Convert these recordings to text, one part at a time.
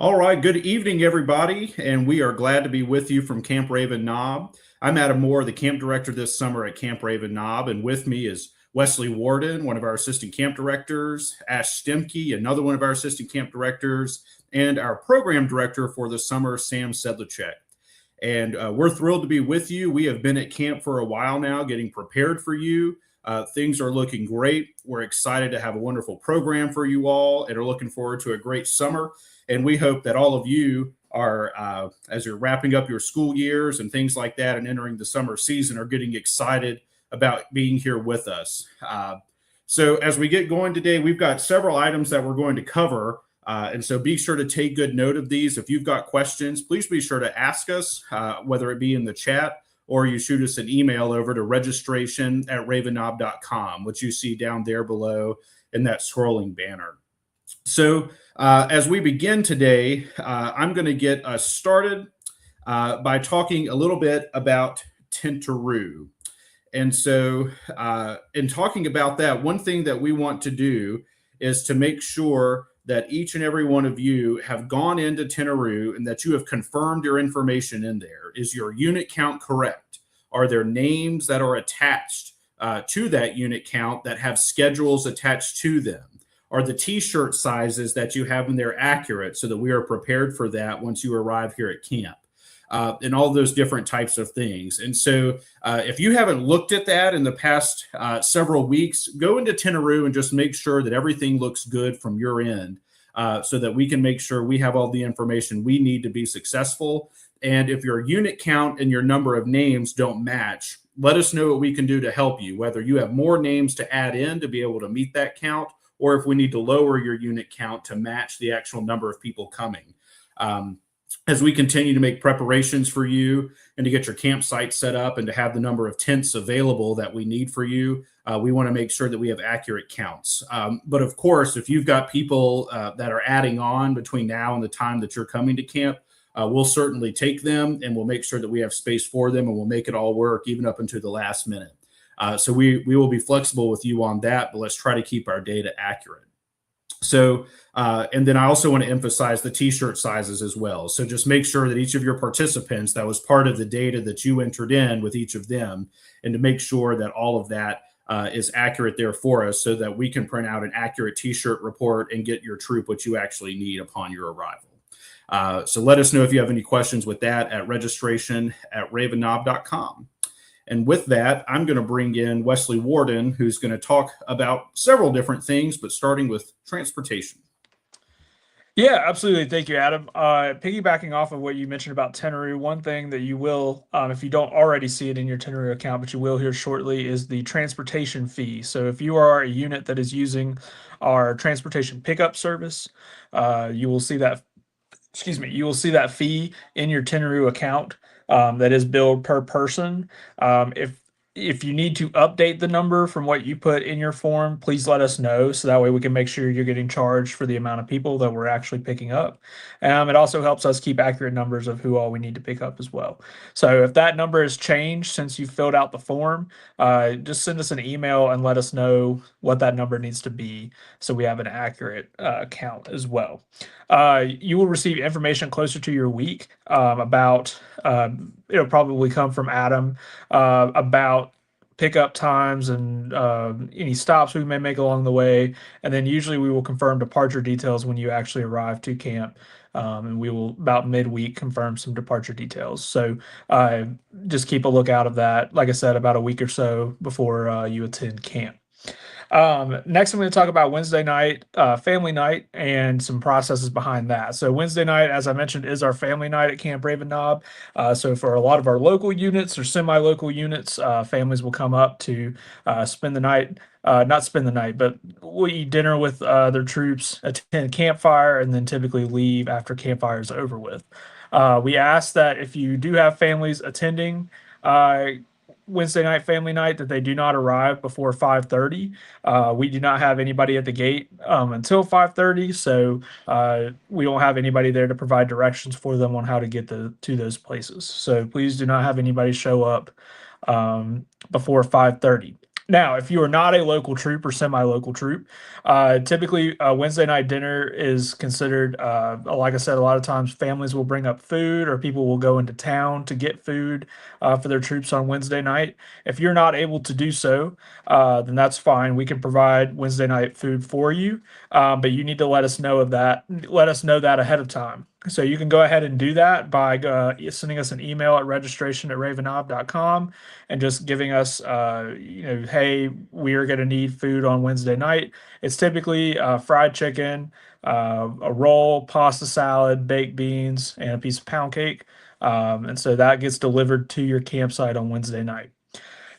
All right, good evening, everybody, and we are glad to be with you from Camp Raven Knob. I'm Adam Moore, the camp director this summer at Camp Raven Knob, and with me is Wesley Warden, one of our assistant camp directors, Ash Stemke, another one of our assistant camp directors, and our program director for the summer, Sam Sedlacek. And we're thrilled to be with you. We have been at camp for a while now, getting prepared for you. Things are looking great. We're excited to have a wonderful program for you all and are looking forward to a great summer. And we hope that all of you are, as you're wrapping up your school years and things like that and entering the summer season, are getting excited about being here with us. So as we get going today, we've got several items that we're going to cover. And so be sure to take good note of these. If you've got questions, please be sure to ask us, whether it be in the chat or you shoot us an email over to registration@ravenknob.com, which you see down there below in that scrolling banner. So as we begin today, I'm going to get us started by talking a little bit about Tentaroo. And so in talking about that, one thing that we want to do is to make sure that each and every one of you have gone into Tentaroo and that you have confirmed your information in there. Is your unit count correct? Are there names that are attached to that unit count that have schedules attached to them? Are the t-shirt sizes that you have in there accurate so that we are prepared for that once you arrive here at camp? And all those different types of things. And so if you haven't looked at that in the past several weeks, go into Tentaroo and just make sure that everything looks good from your end so that we can make sure we have all the information we need to be successful. And if your unit count and your number of names don't match, let us know what we can do to help you, whether you have more names to add in to be able to meet that count, or if we need to lower your unit count to match the actual number of people coming. As we continue to make preparations for you and to get your campsite set up and to have the number of tents available that we need for you, we want to make sure that we have accurate counts. But of course, if you've got people that are adding on between now and the time that you're coming to camp, we'll certainly take them and we'll make sure that we have space for them and we'll make it all work even up until the last minute. So we will be flexible with you on that, but let's try to keep our data accurate. So, and then I also want to emphasize the t-shirt sizes as well. So just make sure that each of your participants, that was part of the data that you entered in with each of them, and to make sure that all of that is accurate there for us so that we can print out an accurate t-shirt report and get your troop what you actually need upon your arrival. So let us know if you have any questions with that at registration@ravenknob.com. And with that, I'm going to bring in Wesley Warden, who's going to talk about several different things, but starting with transportation. Yeah, absolutely. Thank you, Adam. Piggybacking off of what you mentioned about Tenaroo, one thing that you will, if you don't already see it in your Tenaroo account, but you will here shortly, is the transportation fee. So if you are a unit that is using our transportation pickup service, you will see that, you will see that fee in your Tenaroo account. That is billed per person. If you need to update the number from what you put in your form, please let us know so that way we can make sure you're getting charged for the amount of people that we're actually picking up. It also helps us keep accurate numbers of who all we need to pick up as well. So if that number has changed since you filled out the form, just send us an email and let us know what that number needs to be so we have an accurate count as well. You will receive information closer to your week about, it'll probably come from Adam about pickup times and any stops we may make along the way. And then usually we will confirm departure details when you actually arrive to camp. And we will about midweek confirm some departure details. So just keep a lookout of that. Like I said, about a week or so before you attend camp. Next, I'm going to talk about Wednesday night, family night, and some processes behind that. So Wednesday night, as I mentioned, is our family night at Camp Raven Knob. So for a lot of our local units or semi-local units, families will come up to spend the night. Not spend the night, but we'll eat dinner with their troops, attend campfire, and then typically leave after campfire is over with. We ask that if you do have families attending Wednesday night family night that they do not arrive before 5:30. We do not have anybody at the gate until 5:30, so we don't have anybody there to provide directions for them on how to get to those places. So please do not have anybody show up before 5:30. Now, if you are not a local troop or semi-local troop, typically Wednesday night dinner is considered, like I said, a lot of times families will bring up food or people will go into town to get food for their troops on Wednesday night. If you're not able to do so, then that's fine. We can provide Wednesday night food for you, but you need to let us know of that. Let us know that ahead of time. So you can go ahead and do that by sending us an email at registration@ravenob.com and just giving us, hey, we are going to need food on Wednesday night. It's typically fried chicken, a roll, pasta salad, baked beans, and a piece of pound cake. And so that gets delivered to your campsite on Wednesday night.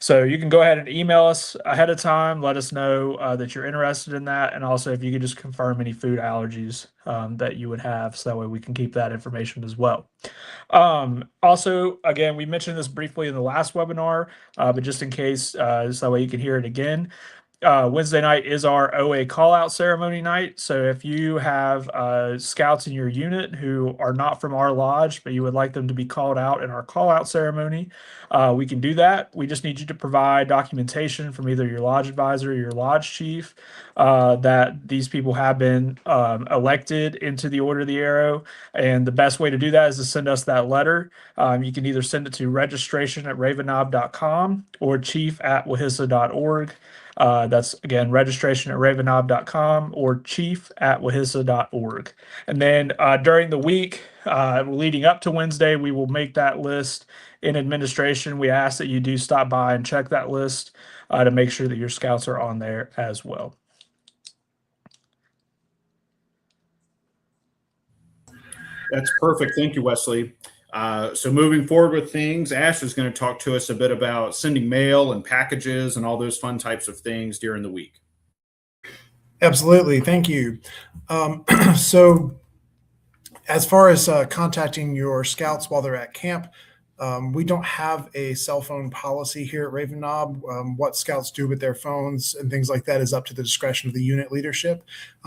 So you can go ahead and email us ahead of time. Let us know that you're interested in that. And also, if you could just confirm any food allergies that you would have, so that way we can keep that information as well. Also, again, we mentioned this briefly in the last webinar, but just in case, so that way you can hear it again. Wednesday night is our OA call out ceremony night. So if you have scouts in your unit who are not from our lodge, but you would like them to be called out in our call out ceremony, we can do that. We just need you to provide documentation from either your lodge advisor or your lodge chief that these people have been elected into the Order of the Arrow. And the best way to do that is to send us that letter. You can either send it to registration@ravenob.com or chief@wahissa.org. That's again registration@ravenob.com or chief@wahissa.org. And then during the week leading up to Wednesday, we will make that list in administration. We ask that you do stop by and check that list to make sure that your scouts are on there as well. That's perfect. Thank you, Wesley. So moving forward with things, Ash is going to talk to us a bit about sending mail and packages and all those fun types of things during the week. Absolutely. Thank you. So as far as contacting your scouts while they're at camp, we don't have a cell phone policy here at Raven Knob. What scouts do with their phones and things like that is up to the discretion of the unit leadership.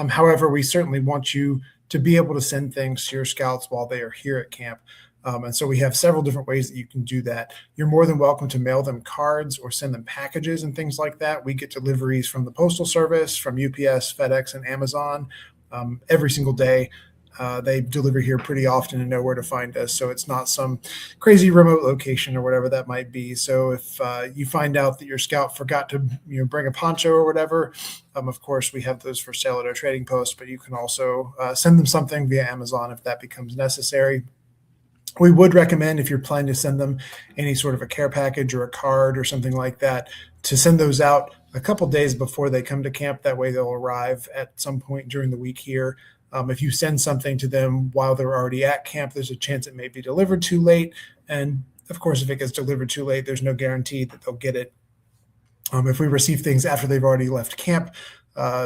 However, we certainly want you to be able to send things to your scouts while they are here at camp. And so we have several different ways that you can do that. You're more than welcome to mail them cards or send them packages and things like that. We get deliveries from the Postal Service, from UPS, FedEx, and Amazon every single day. They deliver here pretty often and know where to find us. So it's not some crazy remote location or whatever that might be. So if you find out that your scout forgot to bring a poncho or whatever, of course, we have those for sale at our trading post, but you can also send them something via Amazon if that becomes necessary. We would recommend, if you're planning to send them any sort of a care package or a card or something like that, to send those out a couple days before they come to camp. That way they'll arrive at some point during the week here. If you send something to them while they're already at camp, there's a chance it may be delivered too late. And of course, if it gets delivered too late, there's no guarantee that they'll get it. If we receive things after they've already left camp,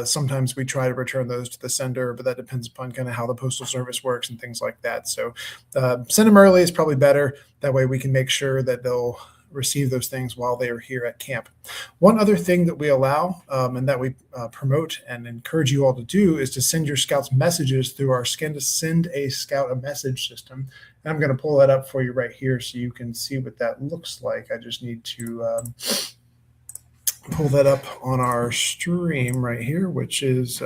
sometimes we try to return those to the sender, but that depends upon kind of how the Postal Service works and things like that. So send them early is probably better. That way we can make sure that they'll receive those things while they are here at camp. One other thing that we allow and that we promote and encourage you all to do is to send your scouts messages through our Send a Scout a Message system. And I'm going to pull that up for you right here so you can see what that looks like. I just need to pull that up on our stream right here, which is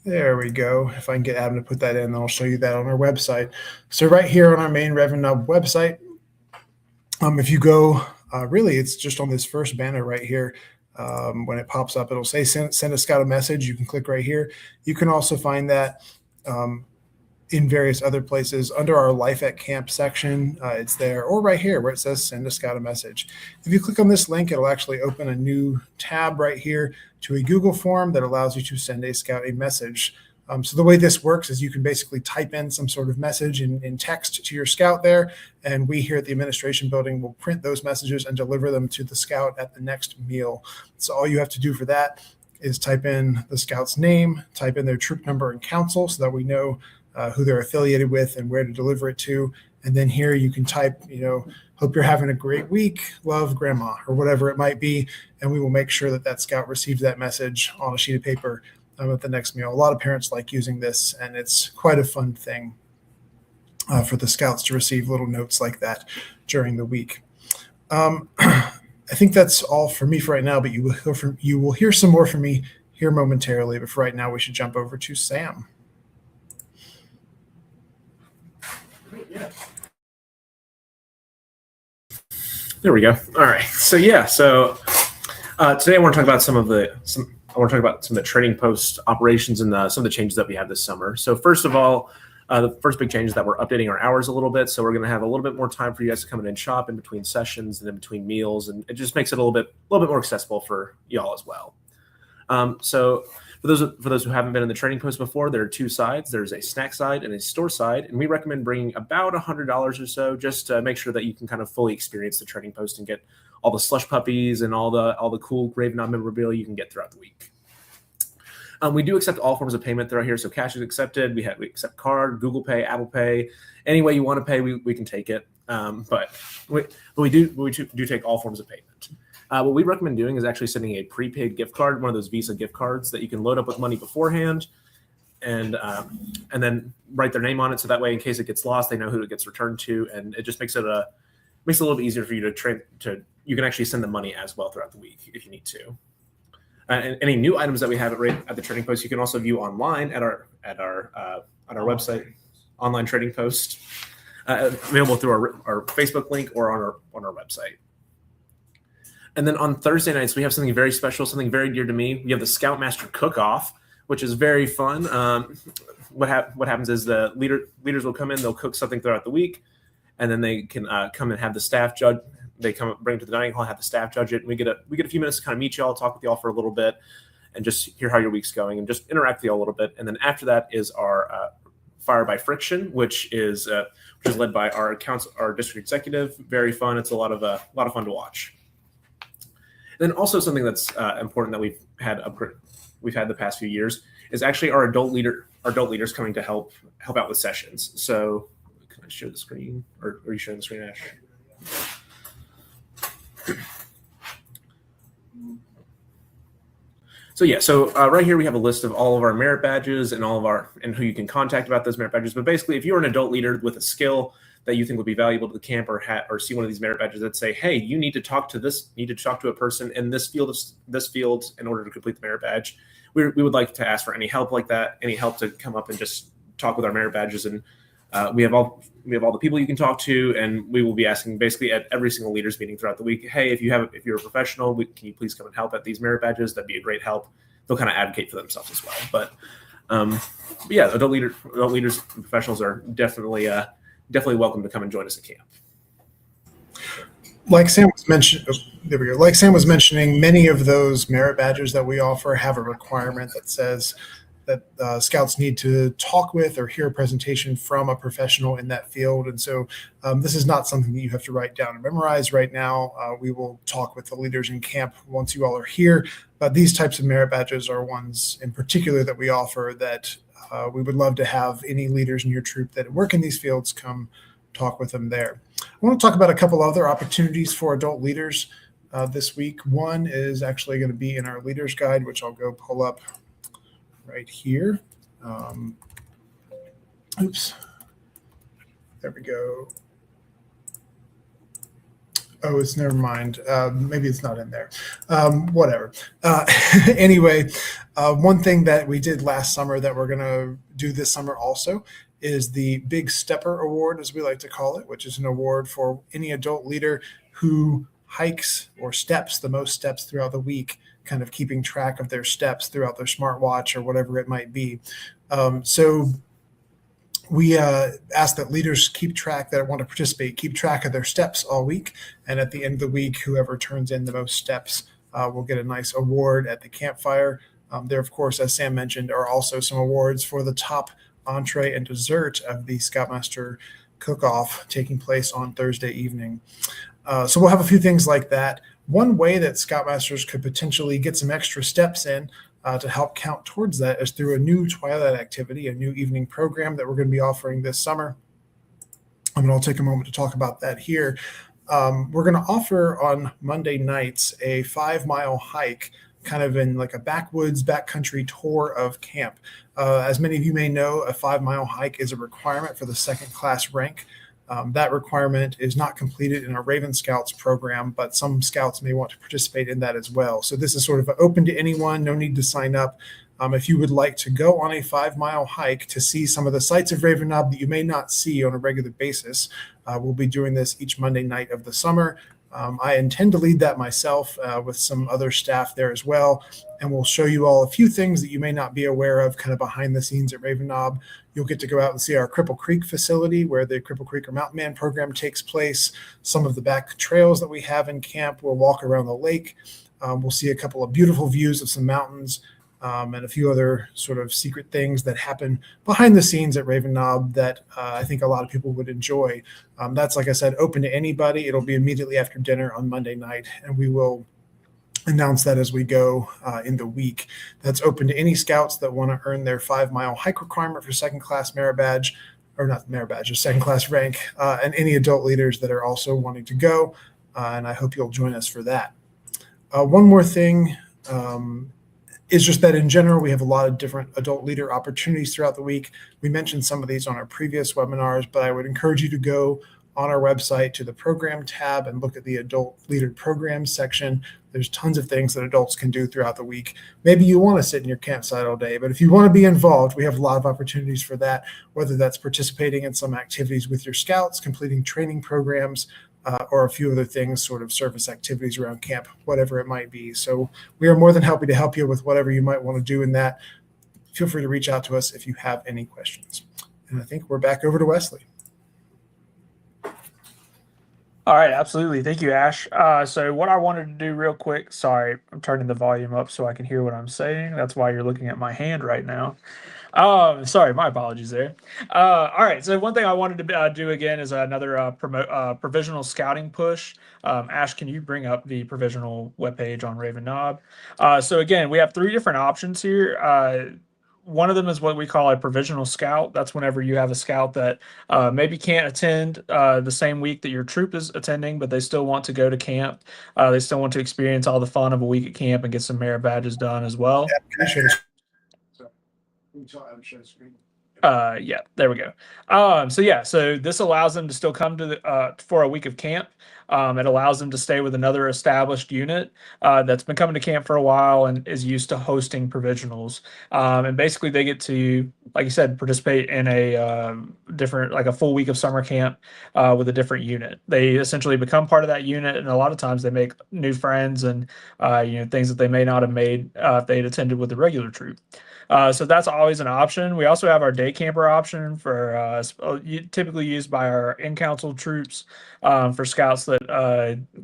there we go. If I can get Adam to put that in, then I'll show you that on our website. So right here on our main Raven Knob website, if you go, really, it's just on this first banner right here. When it pops up, it'll say send a scout a message. You can click right here. You can also find that in various other places under our Life at Camp section. It's there, or right here where it says send a scout a message. If you click on this link, it'll actually open a new tab right here to a Google form that allows you to send a scout a message. So the way this works is you can basically type in some sort of message in text to your scout there, and we here at the administration building will print those messages and deliver them to the scout at the next meal. So all you have to do for that is type in the scout's name, type in their troop number and council so that we know who they're affiliated with and where to deliver it to. And then here you can type, hope you're having a great week, love grandma, or whatever it might be. And we will make sure that that scout receives that message on a sheet of paper at the next meal. A lot of parents like using this, and it's quite a fun thing for the scouts to receive little notes like that during the week. I think that's all for me for right now, but you will hear some more from me here momentarily. But for right now, we should jump over to Sam. There we go. All right. So today I want to talk about some of the Trading Post operations and some of the changes that we have this summer. So first of all, the first big change is that we're updating our hours a little bit. So we're going to have a little bit more time for you guys to come in and shop in between sessions and in between meals, and it just makes it a little bit more accessible for y'all as well. So for those who haven't been in the Trading Post before, there are two sides. There's a snack side and a store side, and we recommend bringing about $100 or so just to make sure that you can kind of fully experience the Trading Post and get all the slush puppies and all the cool Gravenon memorabilia you can get throughout the week. We do accept all forms of payment throughout here, so cash is accepted. We accept card, Google Pay, Apple Pay, any way you want to pay, we can take it. But we do take all forms of payment. What we recommend doing is actually sending a prepaid gift card, one of those Visa gift cards that you can load up with money beforehand, and then write their name on it, so that way in case it gets lost, they know who it gets returned to, and it just makes it a little bit easier for you to you can actually send the money as well throughout the week if you need to. And any new items that we have at the Trading Post, you can also view online at our website, Online Trading Post, available through our Facebook link or on our website. And then on Thursday nights, we have something very special, something very dear to me. We have the Scoutmaster Cook-Off, which is very fun. What happens is the leaders will come in, they'll cook something throughout the week, and then they can come and have the staff judge. They bring it to the dining hall, have the staff judge it, and we get a few minutes to kind of meet y'all, talk with y'all for a little bit, and just hear how your week's going, and just interact with y'all a little bit. And then after that is our Fire by Friction, which is led by our district executive. Very fun. It's a lot of fun to watch. And then also something that's important that we've had the past few years is actually our adult leaders coming to help out with sessions. So can I share the screen, or are you sharing the screen, Ash? So right here we have a list of all of our merit badges and and who you can contact about those merit badges. But basically, if you're an adult leader with a skill that you think would be valuable to the camp, or see one of these merit badges that say, hey, you need to talk to a person in this field in order to complete the merit badge, we would like to ask for any help like that, any help to come up and just talk with our merit badges. And we have all the people you can talk to, and we will be asking basically at every single leaders meeting throughout the week, hey, if you're a professional, can you please come and help at these merit badges? That'd be a great help. They'll kind of advocate for themselves as well. But yeah, adult leaders and professionals are definitely welcome to come and join us at camp. Like Sam was mentioning, many of those merit badges that we offer have a requirement that says that scouts need to talk with or hear a presentation from a professional in that field. And so this is not something that you have to write down and memorize right now. We will talk with the leaders in camp once you all are here. But these types of merit badges are ones in particular that we offer that we would love to have any leaders in your troop that work in these fields come talk with them there. I want to talk about a couple other opportunities for adult leaders this week. One is actually going to be in our leaders guide, which I'll go pull up right here. Oops. There we go. Oh, it's never mind. Maybe it's not in there. Whatever. Anyway, one thing that we did last summer that we're going to do this summer also is the Big Stepper Award, as we like to call it, which is an award for any adult leader who hikes or steps the most steps throughout the week, kind of keeping track of their steps throughout their smartwatch or whatever it might be. So we ask that leaders keep track of their steps all week. And at the end of the week, whoever turns in the most steps will get a nice award at the campfire. There, of course, as Sam mentioned, are also some awards for the top entree and dessert of the Scoutmaster Cook-Off taking place on Thursday evening. So we'll have a few things like that. One way that Scoutmasters could potentially get some extra steps in to help count towards that is through a new twilight activity, a new evening program that we're going to be offering this summer. And I'll take a moment to talk about that here. We're going to offer on Monday nights a 5-mile hike, kind of in like a backwoods, backcountry tour of camp. As many of you may know, a 5-mile hike is a requirement for the second class rank. That requirement is not completed in our Raven Scouts program, but some scouts may want to participate in that as well. So this is sort of open to anyone, no need to sign up. If you would like to go on a 5-mile hike to see some of the sights of Raven Knob that you may not see on a regular basis, we'll be doing this each Monday night of the summer. I intend to lead that myself with some other staff there as well. And we'll show you all a few things that you may not be aware of kind of behind the scenes at Raven Knob. You'll get to go out and see our Cripple Creek facility where the Cripple Creek or Mountain Man program takes place. Some of the back trails that we have in camp. We'll walk around the lake. We'll see a couple of beautiful views of some mountains. And a few other sort of secret things that happen behind the scenes at Raven Knob that I think a lot of people would enjoy. That's, like I said, open to anybody. It'll be immediately after dinner on Monday night, and we will announce that as we go in the week. That's open to any scouts that want to earn their 5-mile hike requirement for second-class merit badge, or not merit badge, or second-class rank, and any adult leaders that are also wanting to go. And I hope you'll join us for that. One more thing. Is just that in general, we have a lot of different adult leader opportunities throughout the week. We mentioned some of these on our previous webinars, but I would encourage you to go on our website to the program tab and look at the adult leader programs section. There's tons of things that adults can do throughout the week. Maybe you want to sit in your campsite all day, but if you want to be involved, we have a lot of opportunities for that, whether that's participating in some activities with your scouts, completing training programs, or a few other things, sort of service activities around camp, whatever it might be. So we are more than happy to help you with whatever you might want to do in that. Feel free to reach out to us if you have any questions. And I think we're back over to Wesley. All right, absolutely. Thank you, Ash. So what I wanted to do real quick, sorry, I'm turning the volume up so I can hear what I'm saying. That's why you're looking at my hand right now. Sorry, my apologies there. All right, so one thing I wanted to do again is another provisional scouting push. Ash, can you bring up the provisional webpage on Raven Knob? So again, we have 3 different options here. One of them is what we call a provisional scout. That's whenever you have a scout that maybe can't attend the same week that your troop is attending, but they still want to go to camp. They still want to experience all the fun of a week at camp and get some merit badges done as well. Yeah, there we go. So this allows them to still come to for a week of camp. It allows them to stay with another established unit that's been coming to camp for a while and is used to hosting provisionals. And basically they get to, like you said, participate in a different, like a full week of summer camp with a different unit. They essentially become part of that unit, and a lot of times they make new friends and things that they may not have made if they had attended with the regular troop. So that's always an option. We also have our day camper option for typically used by our in-council troops for scouts that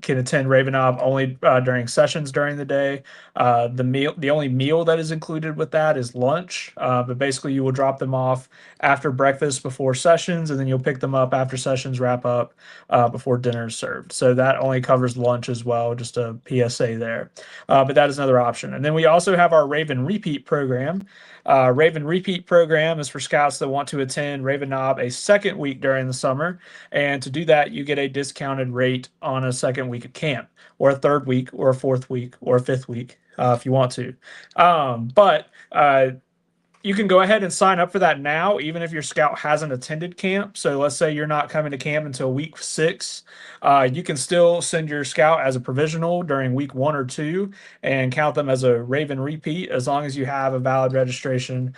can attend Raven Knob only during sessions during the day. The only meal that is included with that is lunch, but basically you will drop them off after breakfast before sessions, and then you'll pick them up after sessions wrap up before dinner is served. So that only covers lunch as well, just a PSA there. But that is another option. And then we also have our Raven Repeat program. Raven Repeat program is for scouts that want to attend Raven Knob a second week during the summer. And to do that, you get a discounted rate on a second week of camp, or a third week, or a fourth week, or a fifth week if you want to. But you can go ahead and sign up for that now, even if your scout hasn't attended camp. So let's say you're not coming to camp until week 6. You can still send your scout as a provisional during week 1 or 2 and count them as a Raven Repeat as long as you have a valid registration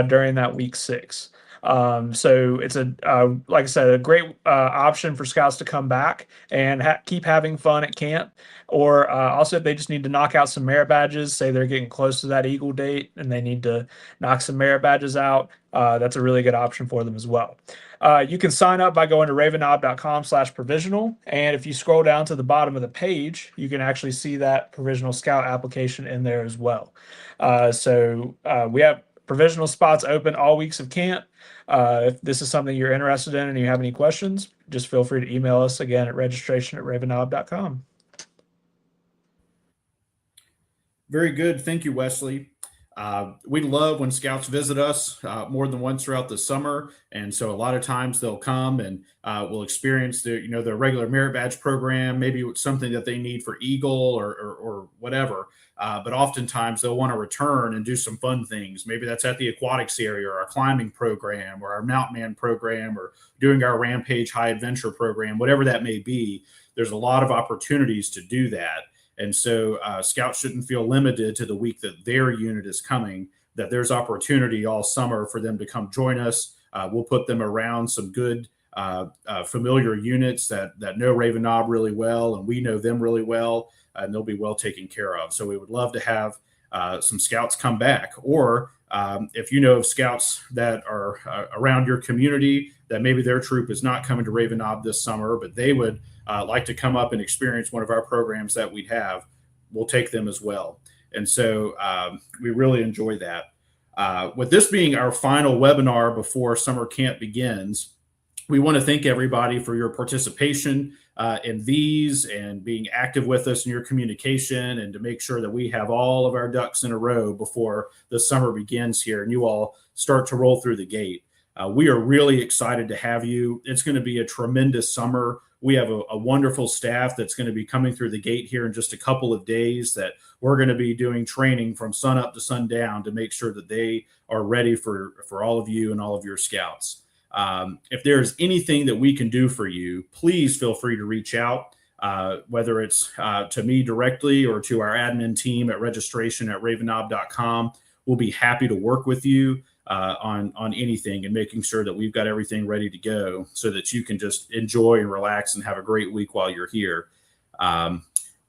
during that week 6. So it's like I said, a great option for scouts to come back and keep having fun at camp. Or also, if they just need to knock out some merit badges, say they're getting close to that Eagle date and they need to knock some merit badges out, that's a really good option for them as well. You can sign up by going to ravennob.com/provisional. And if you scroll down to the bottom of the page, you can actually see that provisional scout application in there as well. So we have provisional spots open all weeks of camp. If this is something you're interested in and you have any questions, just feel free to email us again at registration@ravennob.com. Very good. Thank you, Wesley. We love when scouts visit us more than once throughout the summer. And so a lot of times they'll come and we'll experience their regular merit badge program, maybe something that they need for Eagle or whatever. but oftentimes they'll want to return and do some fun things. Maybe that's at the aquatics area, or our climbing program, or our Mount Man program, or doing our Rampage High Adventure program, whatever that may be. There's a lot of opportunities to do that. And so scouts shouldn't feel limited to the week that their unit is coming, that there's opportunity all summer for them to come join us. We'll put them around some good familiar units that know Raven Knob really well, and we know them really well, and they'll be well taken care of. So we would love to have some scouts come back. Or if you know of scouts that are around your community that maybe their troop is not coming to Raven Knob this summer, but they would like to come up and experience one of our programs that we'd have, we'll take them as well. And so we really enjoy that. With this being our final webinar before summer camp begins, we want to thank everybody for your participation in these and being active with us in your communication, and to make sure that we have all of our ducks in a row before the summer begins here and you all start to roll through the gate. We are really excited to have you. It's going to be a tremendous summer. We have a wonderful staff that's going to be coming through the gate here in just a couple of days, that we're going to be doing training from sun up to sundown to make sure that they are ready for all of you and all of your scouts. If there's anything that we can do for you, please feel free to reach out, whether it's to me directly or to our admin team at registration@ravenknob.com. We'll be happy to work with you on anything, and making sure that we've got everything ready to go so that you can just enjoy and relax and have a great week while you're here.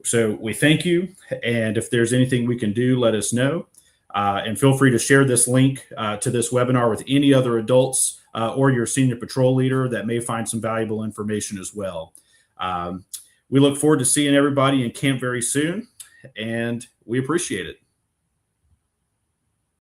So we thank you. And if there's anything we can do, let us know. And feel free to share this link to this webinar with any other adults or your senior patrol leader that may find some valuable information as well. We look forward to seeing everybody in camp very soon, and we appreciate it.